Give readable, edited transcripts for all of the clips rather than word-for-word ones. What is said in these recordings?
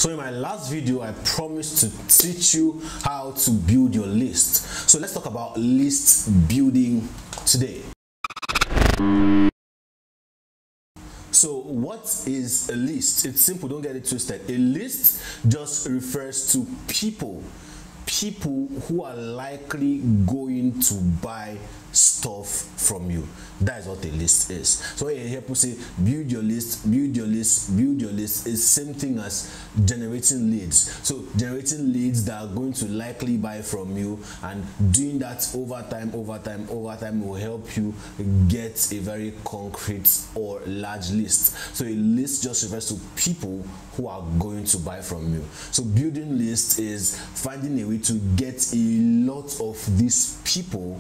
So in my last video, I promised to teach you how to build your list. So let's talk about list building today. So what is a list? It's simple, don't get it twisted. A list just refers to people who are likely going to buy stuff from you. That is what a list is. So when you hear people say build your list, build your list, build your list, is same thing as generating leads. So generating leads that are going to likely buy from you, and doing that over time will help you get a very concrete or large list. So a list just refers to people who are going to buy from you. So building lists is finding a way to get a lot of these people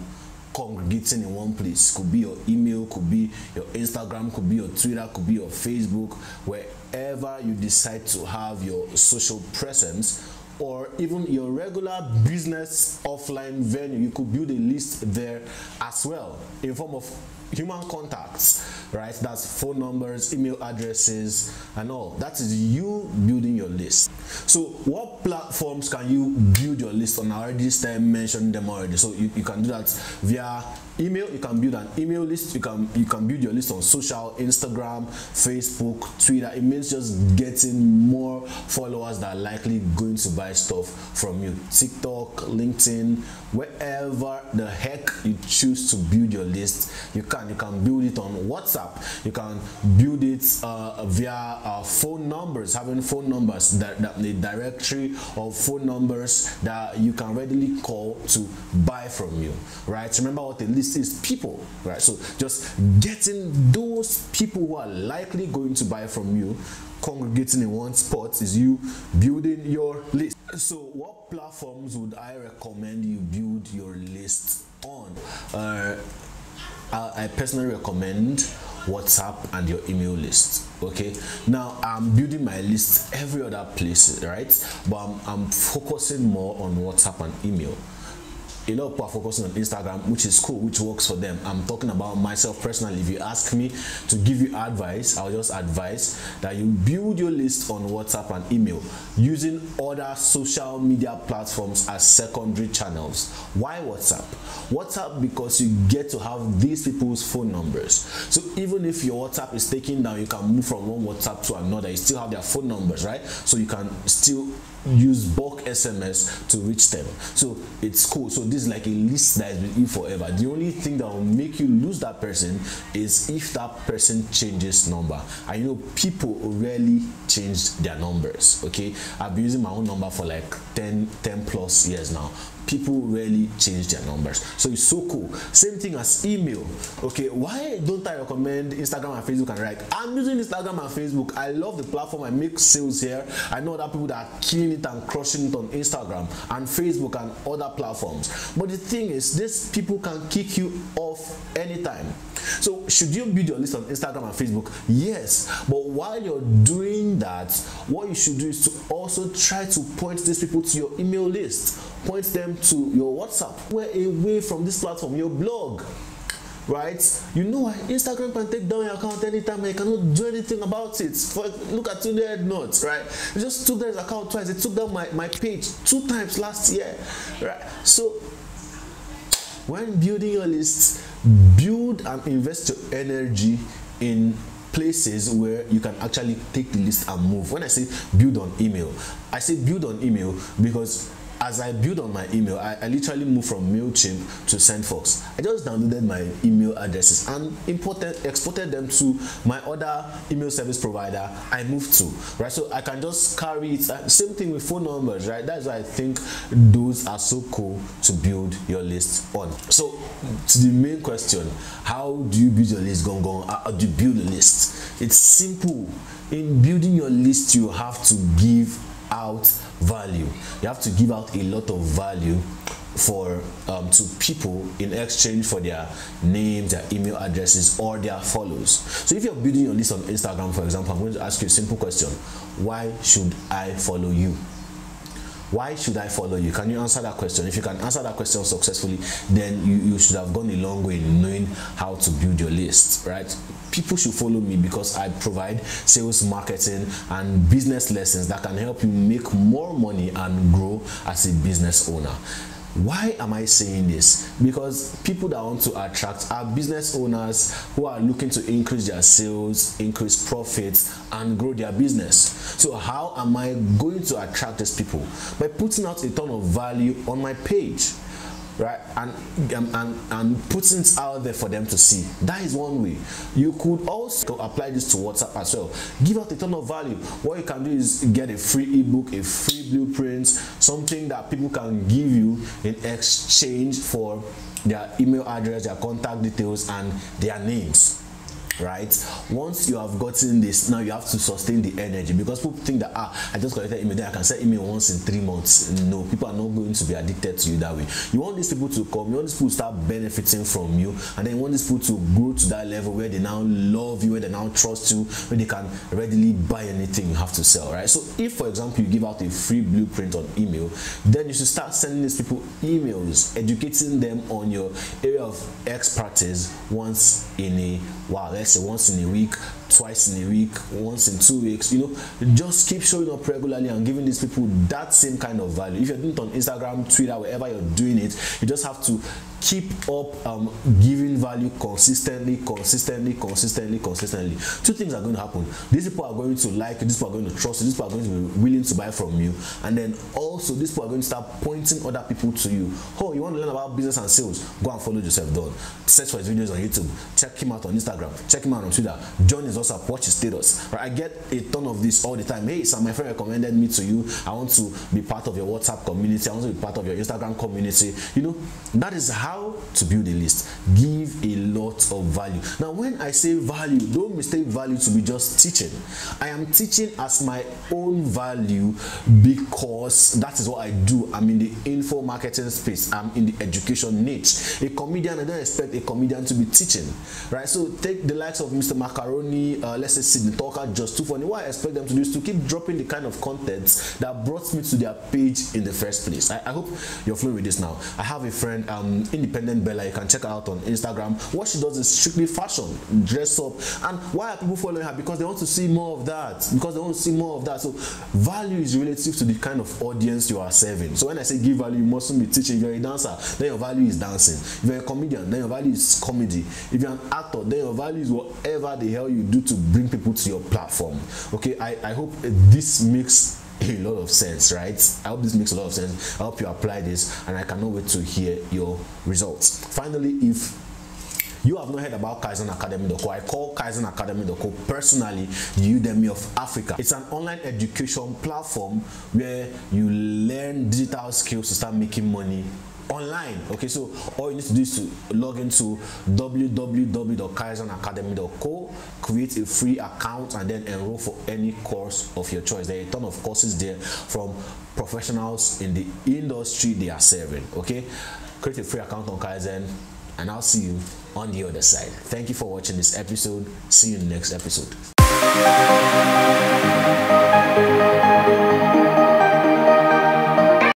congregating in one place. Could be your email, could be your Instagram, could be your Twitter, could be your Facebook, wherever you decide to have your social presence, or even your regular business offline venue. You could build a list there as well in form of human contacts, right? That's phone numbers, email addresses, and all. That is you building your list. So what platforms can you build your list on? I already started mentioning them already. So you can do that via email. You can build an email list. You can build your list on social, Instagram, Facebook, Twitter. It means just getting more followers that are likely going to buy stuff from you. TikTok, LinkedIn, wherever the heck you choose to build your list, you can build it on WhatsApp. You can build it via phone numbers, having phone numbers, that the directory of phone numbers that you can readily call to buy from you, right? Remember what a list is: people, right? So just getting those people who are likely going to buy from you congregating in one spot is you building your list. So what platforms would I recommend you build your list on? I personally recommend WhatsApp and your email list. Okay, now I'm building my list every other place, right? But I'm focusing more on WhatsApp and email. A lot of people are focusing on Instagram, which is cool, which works for them. I'm talking about myself personally. If you ask me to give you advice, I'll just advise that you build your list on WhatsApp and email using other social media platforms as secondary channels. Why WhatsApp? WhatsApp, because you get to have these people's phone numbers. So even if your WhatsApp is taken down, you can move from one WhatsApp to another. You still have their phone numbers, right? So you can still use bulk SMS to reach them. So it's cool. So this is like a list that is with you forever. The only thing that will make you lose that person is if that person changes number. And you know, people rarely change their numbers. Okay, I've been using my own number for like 10 plus years now. People rarely change their numbers, so it's so cool. Same thing as email. Okay, why don't I recommend Instagram and Facebook? And right, I'm using Instagram and Facebook. I love the platform. I make sales here. I know other people that are killing it and crushing it on Instagram and Facebook and other platforms. But the thing is, these people can kick you off anytime. So should you build your list on Instagram and Facebook? Yes, but while you're doing that, what you should do is to also try to point these people to your email list. Point them to your WhatsApp. We're away from this platform, your blog, right? You know, Instagram can take down your account anytime and you cannot do anything about it. Look at Tunde Headnotes, right? It just took down his account twice. It took down my page 2 times last year, right? So when building your list, build and invest your energy in places where you can actually take the list and move. When I say build on email, I say build on email because as I build on my email, I literally moved from MailChimp to SendFox. I just downloaded my email addresses and exported them to my other email service provider I moved to, right? So I can just carry it. Same thing with phone numbers, right? That's why I think those are so cool to build your list on. So to the main question, how do you build your list? How do you build a list? It's simple. In building your list, you have to give out value. You have to give out a lot of value to people in exchange for their names, their email addresses, or their follows. So if you're building your list on Instagram, for example, I'm going to ask you a simple question: why should I follow you? Why should I follow you? Can you answer that question? If you can answer that question successfully, then you should have gone a long way in knowing how to build your list, right? people should follow me because I provide sales, marketing, and business lessons that can help you make more money and grow as a business owner. Why am I saying this? Because people that want to attract are business owners who are looking to increase their sales, increase profits, and grow their business. So how am I going to attract these people? By putting out a ton of value on my page, right, and putting it out there for them to see. That is one way. You could also apply this to WhatsApp as well. Give out a ton of value. What you can do is get a free ebook, a free blueprint, something that people can give you in exchange for their email address, their contact details, and their names. Right, once you have gotten this, now you have to sustain the energy, because people think that I just collected email, then I can send email once in 3 months. No, people are not going to be addicted to you that way. You want these people to come, you want these people to start benefiting from you, and then you want these people to grow to that level where they now love you, where they now trust you, where they can readily buy anything you have to sell. Right, so if for example you give out a free blueprint on email, then you should start sending these people emails, educating them on your area of expertise once in a while. Let's say once in a week, twice in a week, once in 2 weeks. You know, just keep showing up regularly and giving these people that same kind of value. If you're doing it on Instagram, Twitter, wherever you're doing it, you just have to keep up giving value consistently. Two things are going to happen. These people are going to like you, these people are going to trust you, these people are going to be willing to buy from you, and then also these people are going to start pointing other people to you. Oh, you want to learn about business and sales? Go and follow Joseph Don. Search for his videos on YouTube. Check him out on Instagram. Check him out on Twitter. Join his WhatsApp. Watch his status. Right? I get a ton of this all the time. Hey, Sam, my friend recommended me to you. I want to be part of your WhatsApp community. I want to be part of your Instagram community. You know, that is how to build a list. Give a lot of value. Now, when I say value, don't mistake value to be just teaching. I am teaching as my own value because that is what I do. I'm in the info marketing space. I'm in the education niche. A comedian, I don't expect a comedian to be teaching, right? So take the likes of Mr. Macaroni, let's say Sydney Talker, Just Too Funny. What I expect them to do is to keep dropping the kind of content that brought me to their page in the first place. I hope you're flowing with this now. I have a friend, Independent Bella. You can check her out on Instagram. What she does is strictly fashion, dress up. And why are people following her? Because they want to see more of that. So value is relative to the kind of audience you are serving. So when I say give value, you mustn't be teaching. If you're a dancer, then your value is dancing. If you're a comedian, then your value is comedy. If you're an actor, then your value is whatever the hell you do to bring people to your platform. Okay, I hope this makes a lot of sense, right? I hope this makes a lot of sense. I hope you apply this, and I cannot wait to hear your results. Finally, if you have not heard about KaizenAcademy.co, I call KaizenAcademy.co personally the Udemy of Africa. It's an online education platform where you learn digital skills to start making money online. Okay, so all you need to do is to log into www.KaizenAcademy.co, create a free account, and then enroll for any course of your choice. There are a ton of courses there from professionals in the industry they are serving. Okay, create a free account on Kaizen, and I'll see you on the other side. Thank you for watching this episode. See you in the next episode.